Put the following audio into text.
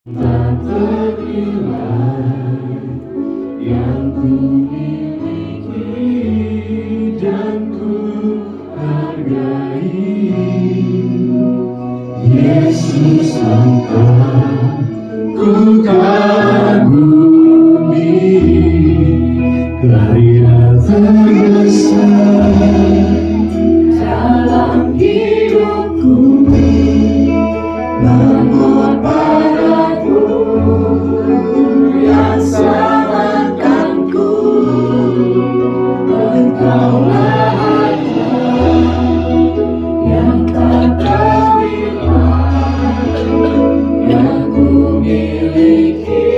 Tak ternilai yang ku miliki dan ku hargai. Yesus engkau ku kagumi, karya terbesar dalam hidupku, mengorbankanku yang selamatkanku. Engkaulah harta yang tak ternilai yang ku miliki